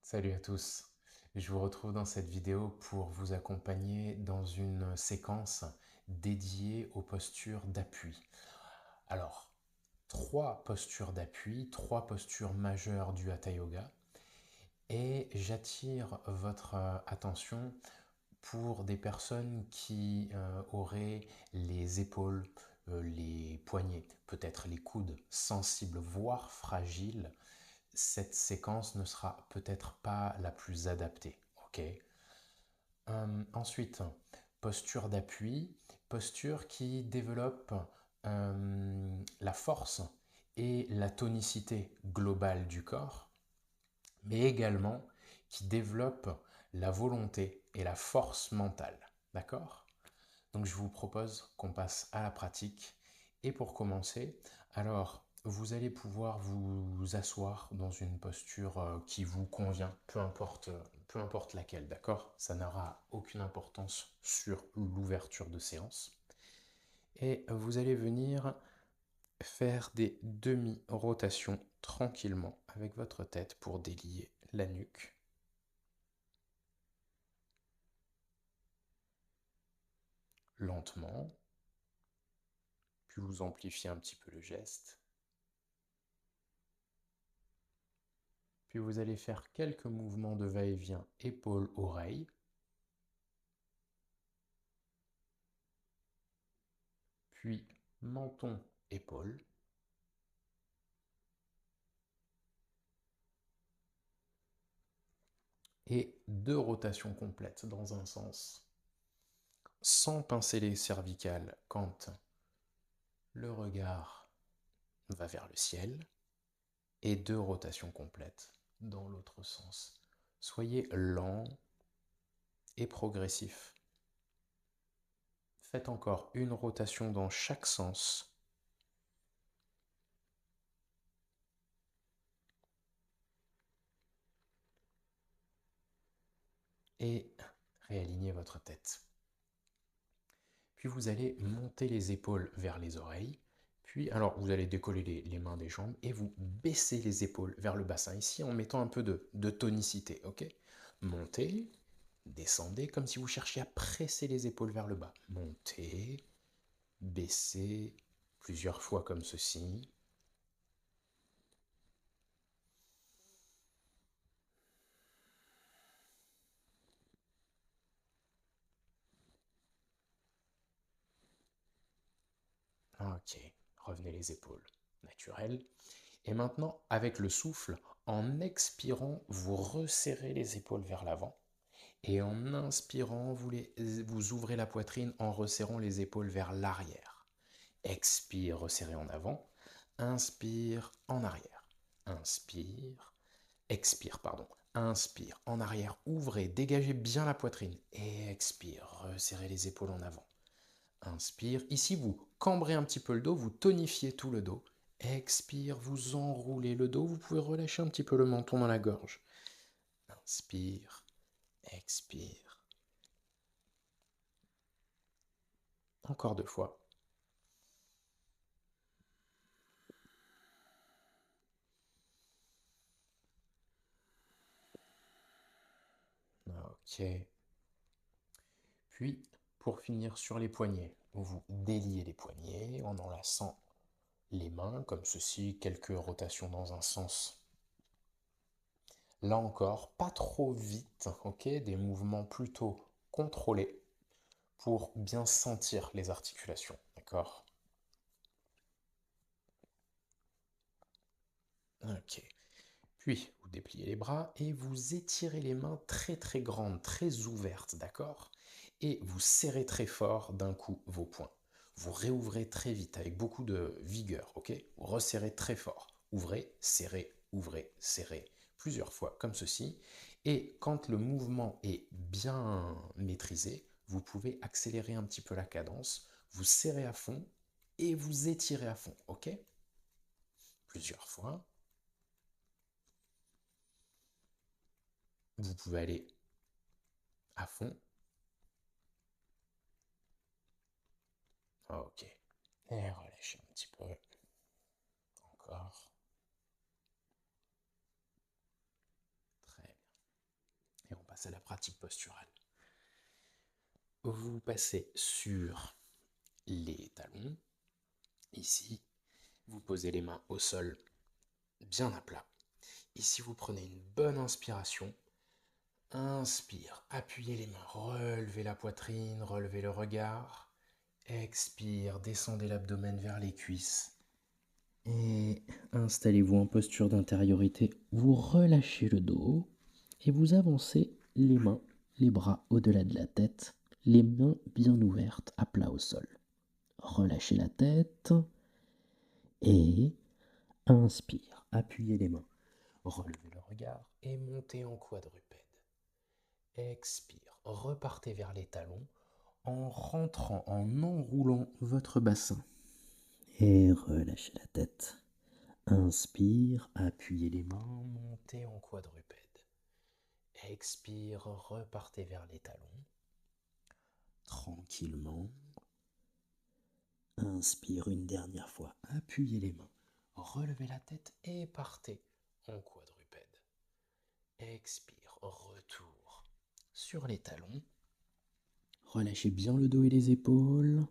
Salut à tous, je vous retrouve dans cette vidéo pour vous accompagner dans une séquence dédiée aux postures d'appui. Alors, trois postures d'appui, trois postures majeures du Hatha Yoga, et j'attire votre attention pour des personnes qui auraient les épaules, les poignets, peut-être les coudes sensibles, voire fragiles. Cette séquence ne sera peut-être pas la plus adaptée. Ok. Ensuite, posture d'appui, posture qui développe la force et la tonicité globale du corps, mais également qui développe la volonté et la force mentale. D'accord? Donc je vous propose qu'on passe à la pratique. Et pour commencer, alors vous allez pouvoir vous asseoir dans une posture qui vous convient, peu importe laquelle, d'accord? Ça n'aura aucune importance sur l'ouverture de séance. Et vous allez venir faire des demi-rotations tranquillement avec votre tête pour délier la nuque. Lentement, puis vous amplifiez un petit peu le geste. Puis vous allez faire quelques mouvements de va-et-vient épaule-oreille. Puis menton-épaule. Et deux rotations complètes dans un sens, sans pincer les cervicales quand le regard va vers le ciel. Et deux rotations complètes dans l'autre sens. Soyez lent et progressif. Faites encore une rotation dans chaque sens. Et réalignez votre tête. Puis vous allez monter les épaules vers les oreilles. Puis, alors, vous allez décoller les mains des jambes et vous baissez les épaules vers le bassin ici en mettant un peu de tonicité, ok? Montez, descendez comme si vous cherchiez à presser les épaules vers le bas. Montez, baissez plusieurs fois comme ceci. Ok, revenez les épaules. Naturel. Et maintenant, avec le souffle, en expirant, vous resserrez les épaules vers l'avant. Et en inspirant, vous ouvrez la poitrine en resserrant les épaules vers l'arrière. Expire, resserrez en avant. Inspire, en arrière. Inspire, expire, pardon. Inspire, en arrière, ouvrez, dégagez bien la poitrine. Et expire, resserrez les épaules en avant. Inspire, ici vous cambrez un petit peu le dos, vous tonifiez tout le dos. Expire, vous enroulez le dos, vous pouvez relâcher un petit peu le menton dans la gorge. Inspire, expire. Encore deux fois. Ok. Puis, pour finir sur les poignets, vous déliez les poignets en enlaçant les mains comme ceci, quelques rotations dans un sens. Là encore, pas trop vite, ok? Des mouvements plutôt contrôlés pour bien sentir les articulations, d'accord? Ok. Puis, vous dépliez les bras et vous étirez les mains très très grandes, très ouvertes, d'accord? Et vous serrez très fort d'un coup vos poings. Vous réouvrez très vite avec beaucoup de vigueur, ok? Vous resserrez très fort. Ouvrez, serrez, plusieurs fois comme ceci. Et quand le mouvement est bien maîtrisé, vous pouvez accélérer un petit peu la cadence. Vous serrez à fond et vous étirez à fond, ok? Plusieurs fois. Vous pouvez aller à fond. Ok. Et relâchez un petit peu. Encore. Très bien. c'est la pratique posturale. Vous passez sur les talons. Ici, vous posez les mains au sol, bien à plat. Ici, vous prenez une bonne inspiration. Inspire, appuyez les mains, relevez la poitrine, relevez le regard. Expire, descendez l'abdomen vers les cuisses. Et installez-vous en posture d'intériorité. Vous relâchez le dos et vous avancez les mains, les bras au-delà de la tête, les mains bien ouvertes à plat au sol. Relâchez la tête et inspire, appuyez les mains, relevez le regard et montez en quadrupède. Expire, repartez vers les talons en rentrant, en enroulant votre bassin. Et relâchez la tête. Inspire, appuyez les mains, montez en quadrupède. Expire, repartez vers les talons. Tranquillement. Inspire une dernière fois, appuyez les mains, relevez la tête et partez en quadrupède. Expire, retour sur les talons. Relâchez bien le dos et les épaules.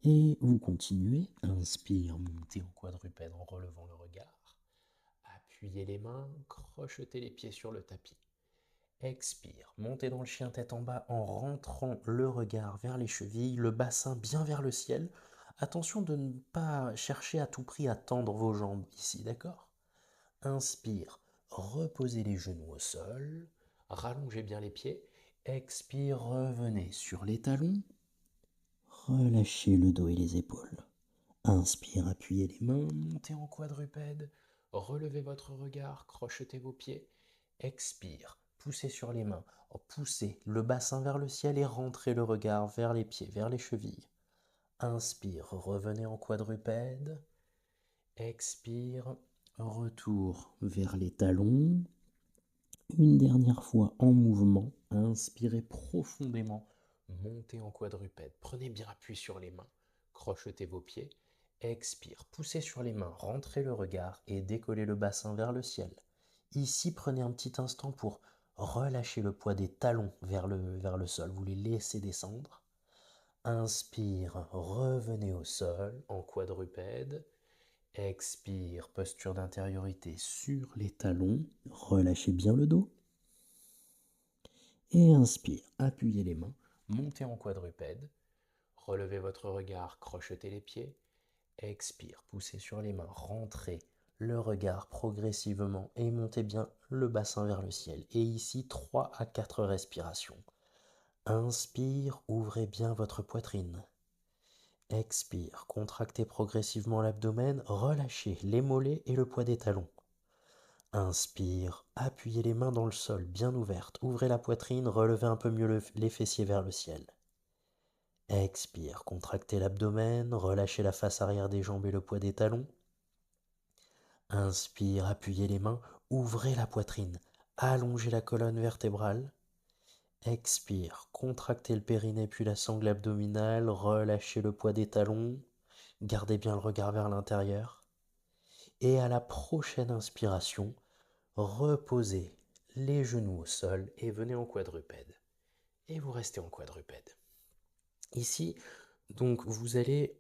Et vous continuez. Inspire, montez en quadrupède en relevant le regard. Appuyez les mains, crochetez les pieds sur le tapis. Expire, montez dans le chien tête en bas en rentrant le regard vers les chevilles, le bassin bien vers le ciel. Attention de ne pas chercher à tout prix à tendre vos jambes ici, d'accord? Inspire, reposez les genoux au sol, rallongez bien les pieds. Expire, revenez sur les talons. Relâchez le dos et les épaules. Inspire, appuyez les mains, montez en quadrupède. Relevez votre regard, crochetez vos pieds. Expire, poussez sur les mains. Poussez le bassin vers le ciel et rentrez le regard vers les pieds, vers les chevilles. Inspire, revenez en quadrupède. Expire, retour vers les talons. Une dernière fois en mouvement. Inspirez profondément. Montez en quadrupède. Prenez bien appui sur les mains. Crochetez vos pieds. Expire, poussez sur les mains, rentrez le regard et décollez le bassin vers le ciel. Ici, prenez un petit instant pour relâcher le poids des talons vers le sol. Vous les laissez descendre. Inspire, revenez au sol en quadrupède. Expire, posture d'intériorité sur les talons. Relâchez bien le dos. Et inspire, appuyez les mains, montez en quadrupède. Relevez votre regard, crochetez les pieds. Expire, poussez sur les mains, rentrez le regard progressivement et montez bien le bassin vers le ciel. Et ici, 3 à 4 respirations. Inspire, ouvrez bien votre poitrine. Expire, contractez progressivement l'abdomen, relâchez les mollets et le poids des talons. Inspire, appuyez les mains dans le sol, bien ouvertes, ouvrez la poitrine, relevez un peu mieux les fessiers vers le ciel. Expire, contractez l'abdomen, relâchez la face arrière des jambes et le poids des talons. Inspire, appuyez les mains, ouvrez la poitrine, allongez la colonne vertébrale. Expire, contractez le périnée puis la sangle abdominale, relâchez le poids des talons, gardez bien le regard vers l'intérieur. Et à la prochaine inspiration, reposez les genoux au sol et venez en quadrupède. Et vous restez en quadrupède. Ici, donc vous allez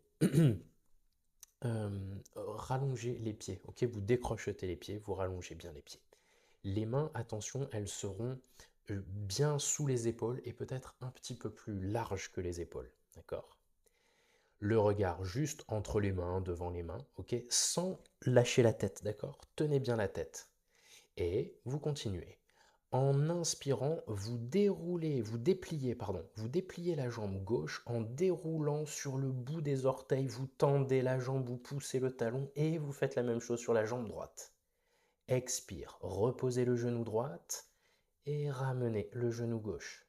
rallonger les pieds, ok? Vous décrochetez les pieds, vous rallongez bien les pieds. Les mains, attention, elles seront bien sous les épaules et peut-être un petit peu plus larges que les épaules, d'accord? Le regard juste entre les mains, devant les mains, ok? Sans lâcher la tête, d'accord? Tenez bien la tête. Et vous continuez. En inspirant, vous dépliez la jambe gauche en déroulant sur le bout des orteils, vous tendez la jambe, vous poussez le talon et vous faites la même chose sur la jambe droite. Expire, reposez le genou droite et ramenez le genou gauche.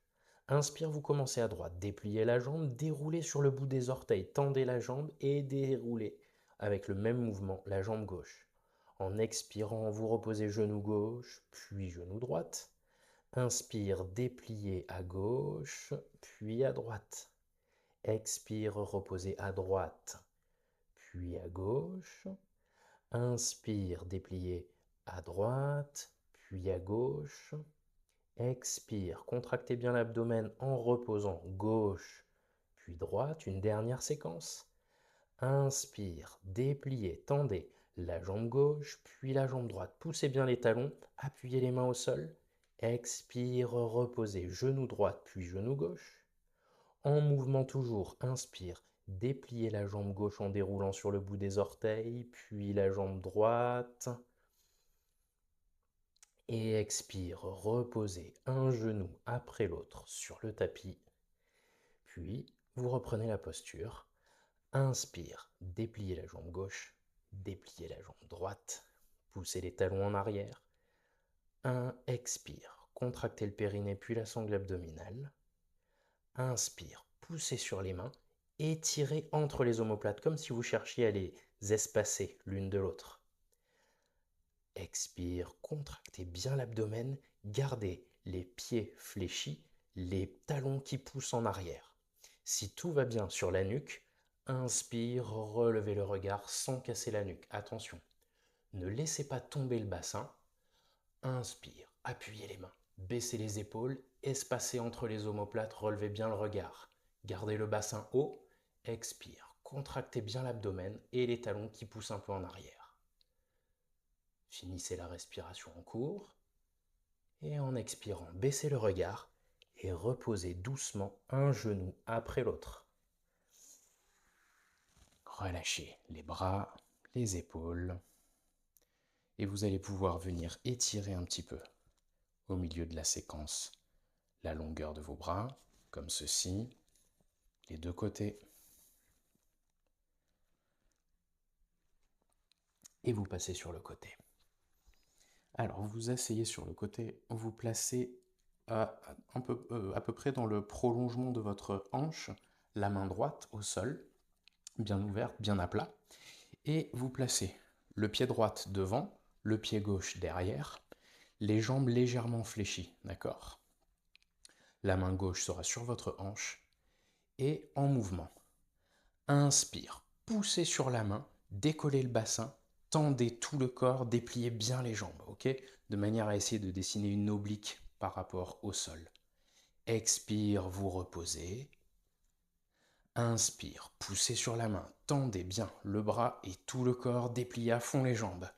Inspire, vous commencez à droite, dépliez la jambe, déroulez sur le bout des orteils, tendez la jambe et déroulez avec le même mouvement la jambe gauche. En expirant, vous reposez genou gauche, puis genou droite. Inspire, dépliez à gauche, puis à droite. Expire, reposez à droite, puis à gauche. Inspire, dépliez à droite, puis à gauche. Expire, contractez bien l'abdomen en reposant gauche, puis droite, une dernière séquence. Inspire, dépliez, tendez la jambe gauche, puis la jambe droite. Poussez bien les talons, appuyez les mains au sol. Expire, reposez, genou droite, puis genou gauche. En mouvement toujours, inspire, dépliez la jambe gauche en déroulant sur le bout des orteils, puis la jambe droite. Et expire, reposez un genou après l'autre sur le tapis. Puis, vous reprenez la posture. Inspire, dépliez la jambe gauche, dépliez la jambe droite, poussez les talons en arrière. Expire, contractez le périnée puis la sangle abdominale. Inspire, poussez sur les mains, étirez entre les omoplates comme si vous cherchiez à les espacer l'une de l'autre. Expire, contractez bien l'abdomen, gardez les pieds fléchis, les talons qui poussent en arrière. Si tout va bien sur la nuque, inspire, relevez le regard sans casser la nuque. Attention, ne laissez pas tomber le bassin. Inspire, appuyez les mains, baissez les épaules, espacez entre les omoplates, relevez bien le regard. Gardez le bassin haut. Expire, contractez bien l'abdomen et les talons qui poussent un peu en arrière. Finissez la respiration en cours et en expirant, baissez le regard et reposez doucement un genou après l'autre. Relâchez les bras, les épaules et vous allez pouvoir venir étirer un petit peu au milieu de la séquence la longueur de vos bras, comme ceci, les deux côtés. Et vous passez sur le côté. Alors, vous vous asseyez sur le côté, vous placez à peu près dans le prolongement de votre hanche, la main droite au sol, bien ouverte, bien à plat, et vous placez le pied droit devant, le pied gauche derrière, les jambes légèrement fléchies, d'accord? La main gauche sera sur votre hanche, et en mouvement. Inspire, poussez sur la main, décollez le bassin, tendez tout le corps, dépliez bien les jambes, ok? De manière à essayer de dessiner une oblique par rapport au sol. Expire, vous reposez. Inspire, poussez sur la main, tendez bien le bras et tout le corps, dépliez à fond les jambes.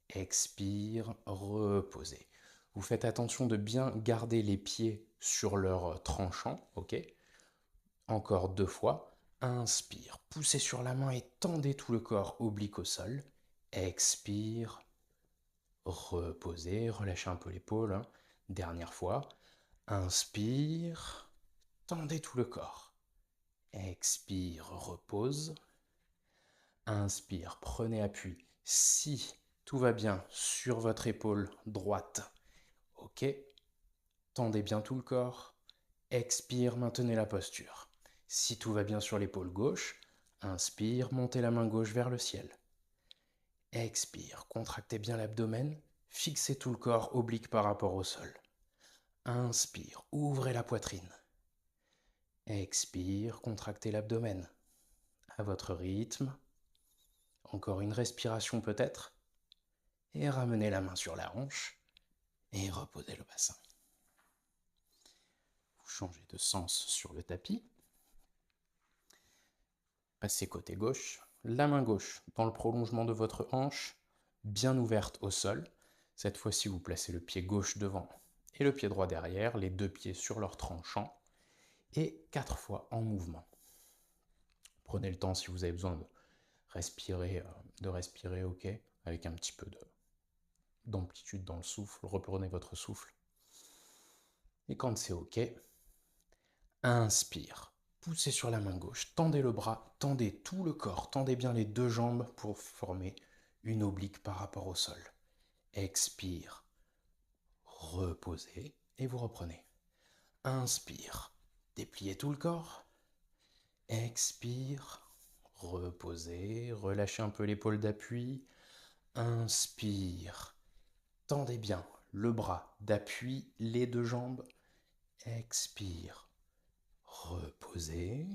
Expire, reposez. Vous faites attention de bien garder les pieds sur leur tranchant, ok? Encore 2 fois. Inspire, poussez sur la main et tendez tout le corps oblique au sol. Expire, reposez, relâchez un peu l'épaule. Hein. Dernière fois. Inspire, tendez tout le corps. Expire, repose. Inspire, prenez appui. Si tout va bien sur votre épaule droite, ok. Tendez bien tout le corps. Expire, maintenez la posture. Si tout va bien sur l'épaule gauche, inspire, montez la main gauche vers le ciel. Expire, contractez bien l'abdomen, fixez tout le corps oblique par rapport au sol. Inspire, ouvrez la poitrine. Expire, contractez l'abdomen. À votre rythme. Encore une respiration peut-être. Et ramenez la main sur la hanche et reposez le bassin. Vous changez de sens sur le tapis. Passez côté gauche, la main gauche dans le prolongement de votre hanche, bien ouverte au sol. Cette fois-ci, vous placez le pied gauche devant et le pied droit derrière, les deux pieds sur leur tranchant, et 4 fois en mouvement. Prenez le temps si vous avez besoin de respirer, ok, avec un petit peu d'amplitude dans le souffle. Reprenez votre souffle. Et quand c'est ok, inspire. Poussez sur la main gauche, tendez le bras, tendez tout le corps, tendez bien les deux jambes pour former une oblique par rapport au sol. Expire, reposez et vous reprenez. Inspire, dépliez tout le corps. Expire, reposez, relâchez un peu l'épaule d'appui. Inspire, tendez bien le bras d'appui, les deux jambes. Expire, reposez.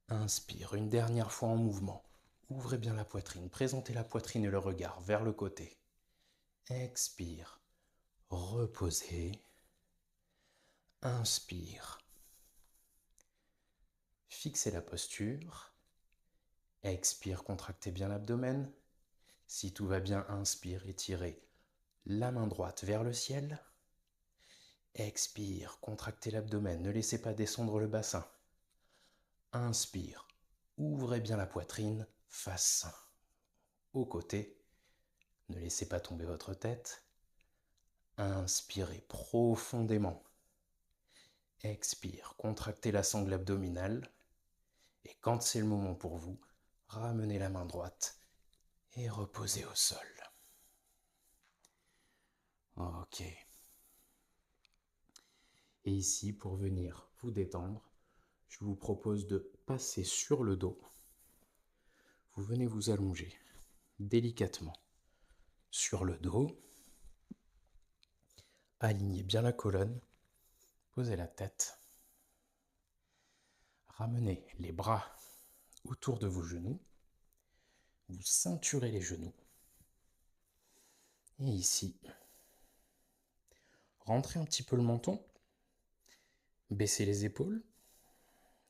Inspire, une dernière fois en mouvement. Ouvrez bien la poitrine, présentez la poitrine et le regard vers le côté. Expire, reposez. Inspire. Fixez la posture. Expire, contractez bien l'abdomen. Si tout va bien, inspire, étirez la main droite vers le ciel. Expire, contractez l'abdomen, ne laissez pas descendre le bassin. Inspire, ouvrez bien la poitrine, face au côté. Ne laissez pas tomber votre tête. Inspirez profondément. Expire, contractez la sangle abdominale. Et quand c'est le moment pour vous, ramenez la main droite et reposez au sol. Ok. Et ici, pour venir vous détendre, je vous propose de passer sur le dos. Vous venez vous allonger délicatement sur le dos. Alignez bien la colonne. Posez la tête. Ramenez les bras autour de vos genoux. Vous ceinturez les genoux. Et ici, rentrez un petit peu le menton. Baissez les épaules.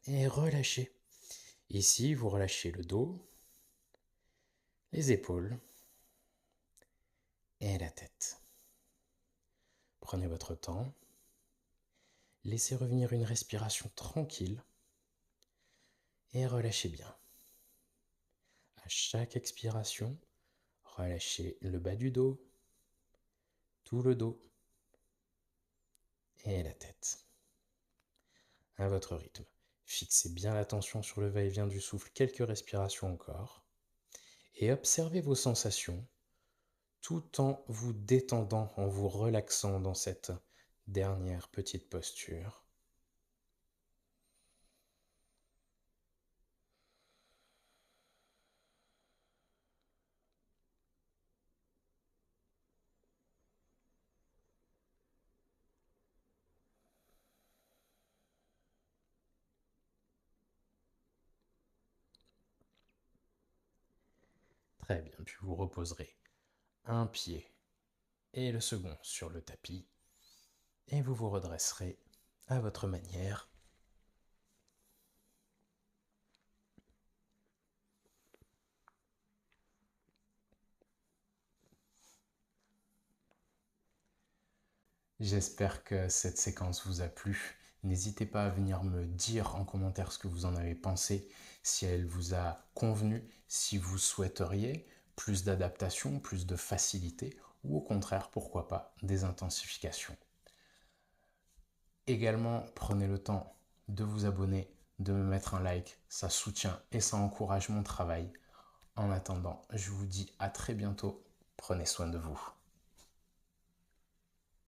Et relâchez. Ici, vous relâchez le dos, les épaules et la tête. Prenez votre temps. Laissez revenir une respiration tranquille et relâchez bien. À chaque expiration, relâchez le bas du dos, tout le dos et la tête. À votre rythme. Fixez bien l'attention sur le va-et-vient du souffle, quelques respirations encore. Et observez vos sensations tout en vous détendant, en vous relaxant dans cette dernière petite posture. Très bien, puis vous reposerez un pied et le second sur le tapis et vous vous redresserez à votre manière. J'espère que cette séquence vous a plu. N'hésitez pas à venir me dire en commentaire ce que vous en avez pensé, si elle vous a convenu, si vous souhaiteriez plus d'adaptation, plus de facilité, ou au contraire, pourquoi pas, des intensifications. Également, prenez le temps de vous abonner, de me mettre un like, ça soutient et ça encourage mon travail. En attendant, je vous dis à très bientôt, prenez soin de vous.